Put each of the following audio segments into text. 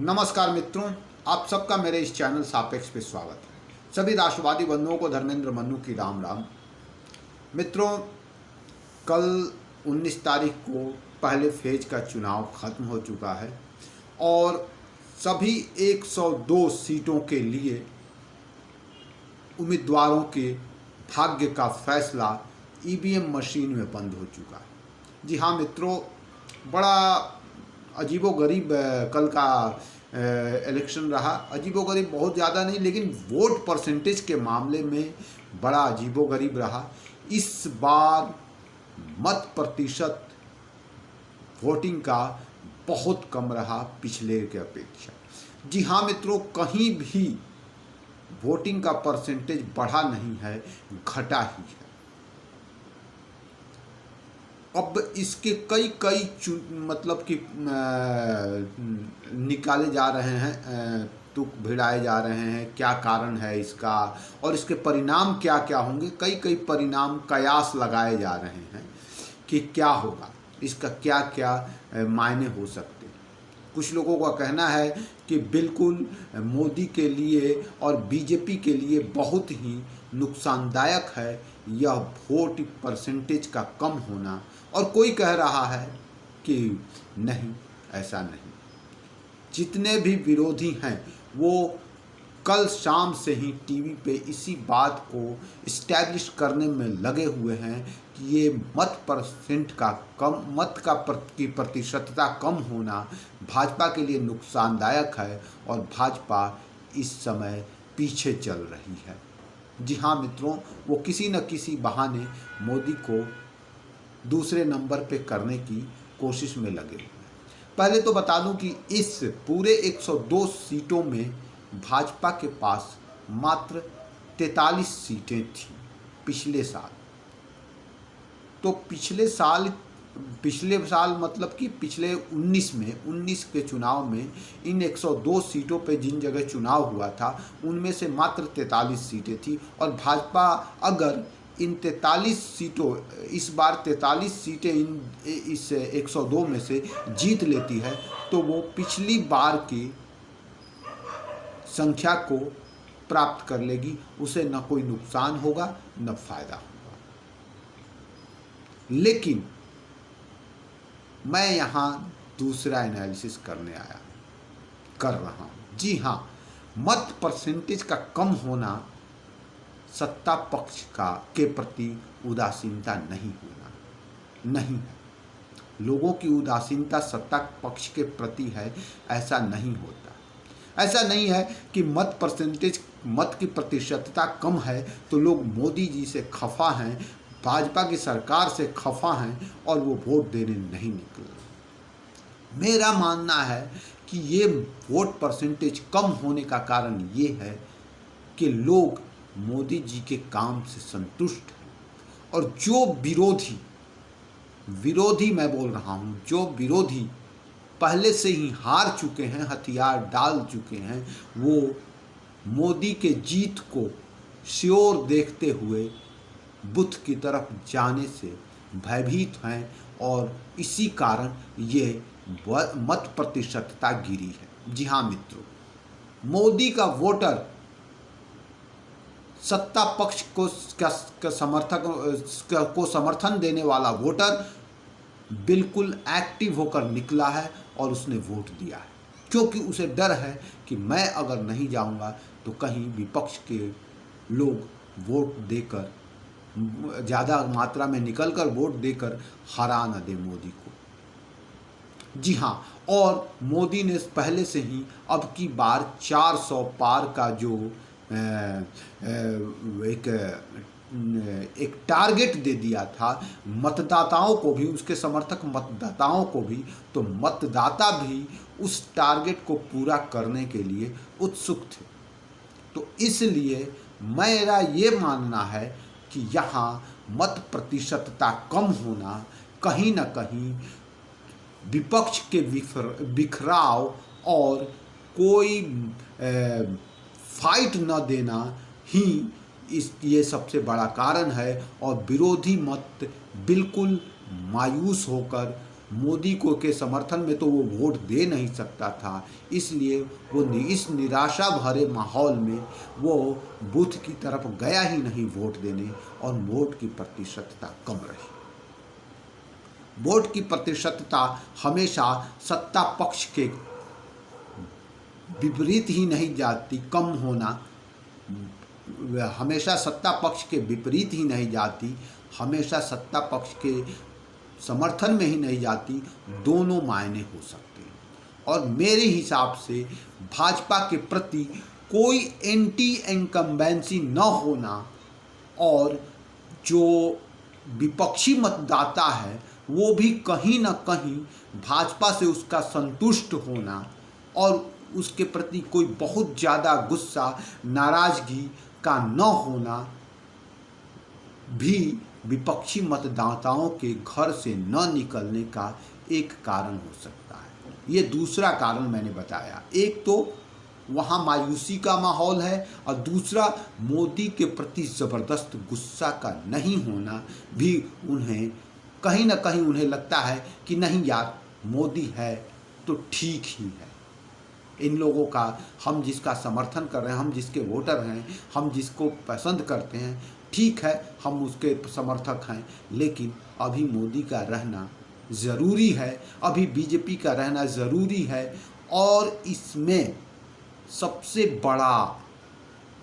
नमस्कार मित्रों, आप सबका मेरे इस चैनल सापेक्ष पे स्वागत है। सभी राष्ट्रवादी बंधुओं को धर्मेंद्र मन्नू की राम राम। मित्रों, कल 19 तारीख को पहले फेज का चुनाव खत्म हो चुका है और सभी 102 सीटों के लिए उम्मीदवारों के भाग्य का फैसला ईवीएम मशीन में बंद हो चुका है। जी हाँ मित्रों, बड़ा अजीबोगरीब कल का इलेक्शन रहा। अजीबोगरीब बहुत ज़्यादा नहीं, लेकिन वोट परसेंटेज के मामले में बड़ा अजीबोगरीब रहा। इस बार मत प्रतिशत वोटिंग का बहुत कम रहा पिछले के अपेक्षा। जी हाँ मित्रों, कहीं भी वोटिंग का परसेंटेज बढ़ा नहीं है, घटा ही है। अब इसके कई मतलब कि निकाले जा रहे हैं, तुक भिड़ाए जा रहे हैं, क्या कारण है इसका और इसके परिणाम क्या क्या होंगे। कई परिणाम कयास लगाए जा रहे हैं कि क्या होगा, इसका क्या क्या मायने हो सकते हैं। कुछ लोगों का कहना है कि बिल्कुल मोदी के लिए और बीजेपी के लिए बहुत ही नुकसानदायक है यह वोट परसेंटेज का कम होना, और कोई कह रहा है कि नहीं, ऐसा नहीं। जितने भी विरोधी हैं वो कल शाम से ही टीवी पे इसी बात को इस्टेब्लिश करने में लगे हुए हैं कि ये मत की प्रतिशतता कम होना भाजपा के लिए नुकसानदायक है और भाजपा इस समय पीछे चल रही है। जी हाँ मित्रों, वो किसी न किसी बहाने मोदी को दूसरे नंबर पे करने की कोशिश में लगे हुए हैं। पहले तो बता दूं कि इस पूरे 102 सीटों में भाजपा के पास मात्र 43 सीटें थीं पिछले साल। तो पिछले साल मतलब कि पिछले 19 के चुनाव में इन 102 सीटों पे जिन जगह चुनाव हुआ था उनमें से मात्र 43 सीटें थी, और भाजपा अगर इन 43 सीटों इस बार 43 सीटें इस 102 में से जीत लेती है तो वो पिछली बार की संख्या को प्राप्त कर लेगी। उसे न कोई नुकसान होगा न फायदा होगा। लेकिन मैं यहाँ दूसरा एनालिसिस कर रहा हूँ। जी हाँ, मत परसेंटेज का कम होना सत्ता पक्ष के प्रति उदासीनता नहीं होना नहीं है। लोगों की उदासीनता सत्ता पक्ष के प्रति है, ऐसा नहीं होता। ऐसा नहीं है कि मत की प्रतिशतता कम है तो लोग मोदी जी से खफा हैं, भाजपा की सरकार से खफा हैं और वो वोट देने नहीं निकले। मेरा मानना है कि ये वोट परसेंटेज कम होने का कारण ये है कि लोग मोदी जी के काम से संतुष्ट हैं, और जो विरोधी मैं बोल रहा हूँ, जो विरोधी पहले से ही हार चुके हैं, हथियार डाल चुके हैं, वो मोदी के जीत को श्योर देखते हुए बुथ की तरफ जाने से भयभीत हैं, और इसी कारण ये मत प्रतिशतता गिरी है। जी हाँ मित्रों, मोदी का वोटर सत्ता पक्ष को समर्थन देने वाला वोटर बिल्कुल एक्टिव होकर निकला है और उसने वोट दिया है, क्योंकि उसे डर है कि मैं अगर नहीं जाऊंगा तो कहीं विपक्ष के लोग वोट देकर, ज़्यादा मात्रा में निकलकर वोट देकर हरा न दे मोदी को। जी हाँ, और मोदी ने पहले से ही अब की बार 400 पार का जो एक टारगेट दे दिया था मतदाताओं को भी, उसके समर्थक मतदाताओं को भी, तो मतदाता भी उस टारगेट को पूरा करने के लिए उत्सुक थे। तो इसलिए मेरा ये मानना है कि यहाँ मत प्रतिशतता कम होना कहीं न कहीं विपक्ष के बिखराव और कोई फाइट न देना ही ये सबसे बड़ा कारण है, और विरोधी मत बिल्कुल मायूस होकर मोदी को के समर्थन में तो वो वोट दे नहीं सकता था, इसलिए वो इस निराशा भरे माहौल में वो बूथ की तरफ गया ही नहीं वोट देने, और वोट की प्रतिशतता कम रही। वोट की प्रतिशतता हमेशा सत्ता पक्ष के विपरीत ही नहीं जाती, कम होना हमेशा सत्ता पक्ष के विपरीत ही नहीं जाती, हमेशा सत्ता पक्ष के समर्थन में ही नहीं जाती, दोनों मायने हो सकते हैं। और मेरे हिसाब से भाजपा के प्रति कोई एंटी इनकम्बेंसी न होना और जो विपक्षी मतदाता है वो भी कहीं ना कहीं भाजपा से उसका संतुष्ट होना और उसके प्रति कोई बहुत ज़्यादा गुस्सा नाराज़गी का न होना भी विपक्षी मतदाताओं के घर से न निकलने का एक कारण हो सकता है। ये दूसरा कारण मैंने बताया। एक तो वहाँ मायूसी का माहौल है और दूसरा मोदी के प्रति ज़बरदस्त गुस्सा का नहीं होना भी उन्हें कहीं ना कहीं उन्हें लगता है कि नहीं यार, मोदी है तो ठीक ही है। इन लोगों का, हम जिसका समर्थन कर रहे हैं, हम जिसके वोटर हैं, हम जिसको पसंद करते हैं, ठीक है हम उसके समर्थक हैं, लेकिन अभी मोदी का रहना ज़रूरी है, अभी बीजेपी का रहना ज़रूरी है। और इसमें सबसे बड़ा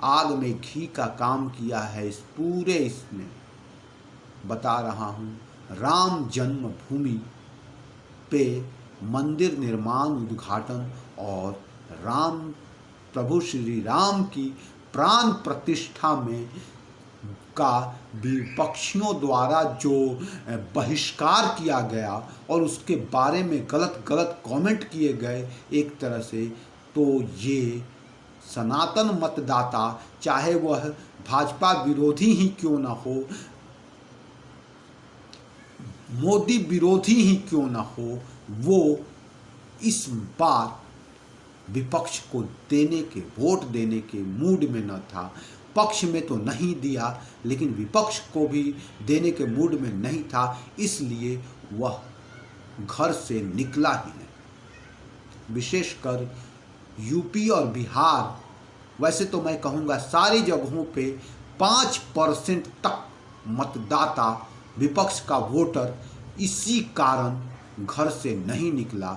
आग में घी का काम किया है इस पूरे इसमें, बता रहा हूँ, राम जन्मभूमि पे मंदिर निर्माण उद्घाटन और प्रभु श्री राम की प्राण प्रतिष्ठा में का विपक्षियों द्वारा जो बहिष्कार किया गया और उसके बारे में गलत कमेंट किए गए एक तरह से, तो ये सनातन मतदाता, चाहे वह भाजपा विरोधी ही क्यों ना हो, मोदी विरोधी ही क्यों ना हो, वो इस बार विपक्ष को वोट देने के मूड में न था। पक्ष में तो नहीं दिया, लेकिन विपक्ष को भी देने के मूड में नहीं था, इसलिए वह घर से निकला ही नहीं। विशेषकर यूपी और बिहार, वैसे तो मैं कहूँगा सारी जगहों पे 5% तक मतदाता, विपक्ष का वोटर इसी कारण घर से नहीं निकला,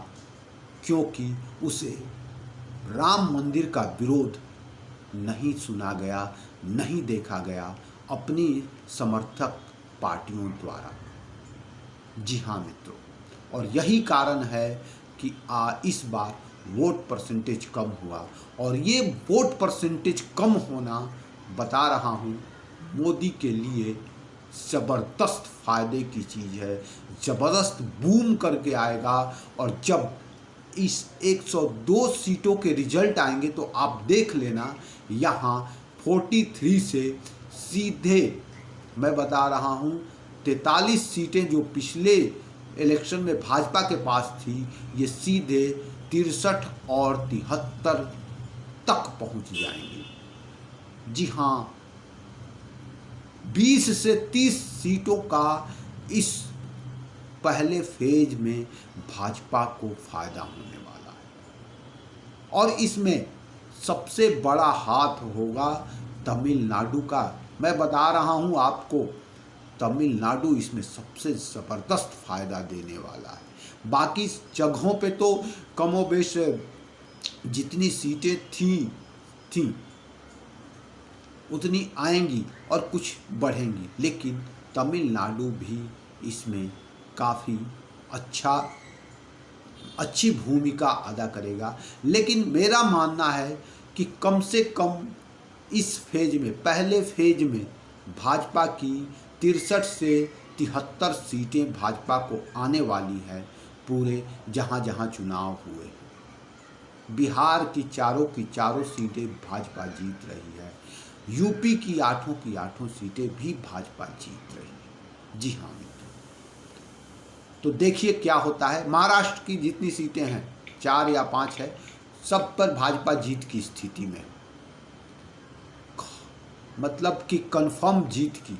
क्योंकि उसे राम मंदिर का विरोध नहीं सुना गया, नहीं देखा गया अपनी समर्थक पार्टियों द्वारा। जी हाँ मित्रों, और यही कारण है कि इस बार वोट परसेंटेज कम हुआ। और ये वोट परसेंटेज कम होना, बता रहा हूँ, मोदी के लिए ज़बरदस्त फ़ायदे की चीज़ है, ज़बरदस्त बूम करके आएगा। और जब इस 102 सीटों के रिजल्ट आएंगे तो आप देख लेना, यहाँ 43 से सीधे, मैं बता रहा हूँ, 43 सीटें जो पिछले इलेक्शन में भाजपा के पास थी, ये सीधे 63 और 73 तक पहुँच जाएंगी। जी हाँ, 20 से 30 सीटों का इस पहले फेज में भाजपा को फायदा होने वाला है। और इसमें सबसे बड़ा हाथ होगा तमिलनाडु का। मैं बता रहा हूँ आपको, तमिलनाडु इसमें सबसे ज़बरदस्त फ़ायदा देने वाला है। बाकी जगहों पे तो कमोबेश जितनी सीटें थी उतनी आएंगी और कुछ बढ़ेंगी, लेकिन तमिलनाडु भी इसमें काफ़ी अच्छी भूमिका अदा करेगा। लेकिन मेरा मानना है कि कम से कम इस फेज में, पहले फेज में भाजपा की 63 से 73 सीटें भाजपा को आने वाली है, पूरे जहाँ जहाँ चुनाव हुए। बिहार की चारों सीटें भाजपा जीत रही है, यूपी की 8 सीटें भी भाजपा जीत रही है। जी हाँ मित्रों, तो देखिए क्या होता है। महाराष्ट्र की जितनी सीटें हैं, 4 या 5 है, सब पर भाजपा जीत की स्थिति में, मतलब कि कंफर्म जीत की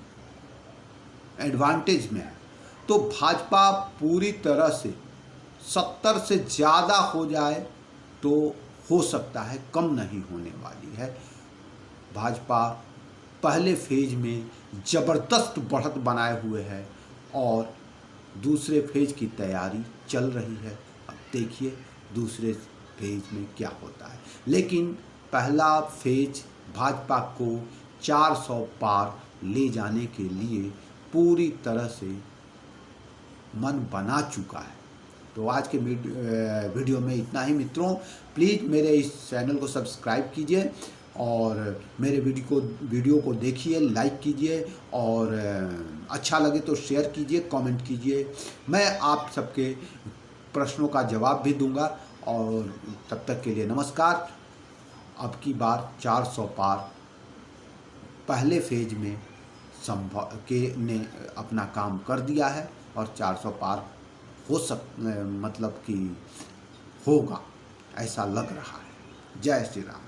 एडवांटेज में है। तो भाजपा पूरी तरह से 70 से ज़्यादा हो जाए तो हो सकता है, कम नहीं होने वाली है। भाजपा पहले फेज में ज़बरदस्त बढ़त बनाए हुए है और दूसरे फेज की तैयारी चल रही है। अब देखिए दूसरे फेज में क्या होता है, लेकिन पहला फेज भाजपा को 400 पार ले जाने के लिए पूरी तरह से मन बना चुका है। तो आज के वीडियो में इतना ही मित्रों। प्लीज़ मेरे इस चैनल को सब्सक्राइब कीजिए और मेरे वीडियो को देखिए, लाइक कीजिए और अच्छा लगे तो शेयर कीजिए, कमेंट कीजिए। मैं आप सबके प्रश्नों का जवाब भी दूंगा और तब तक के लिए नमस्कार। अब की बार 400 पार पहले फेज में ने अपना काम कर दिया है और 400 पार मतलब कि होगा, ऐसा लग रहा है। जय श्री राम।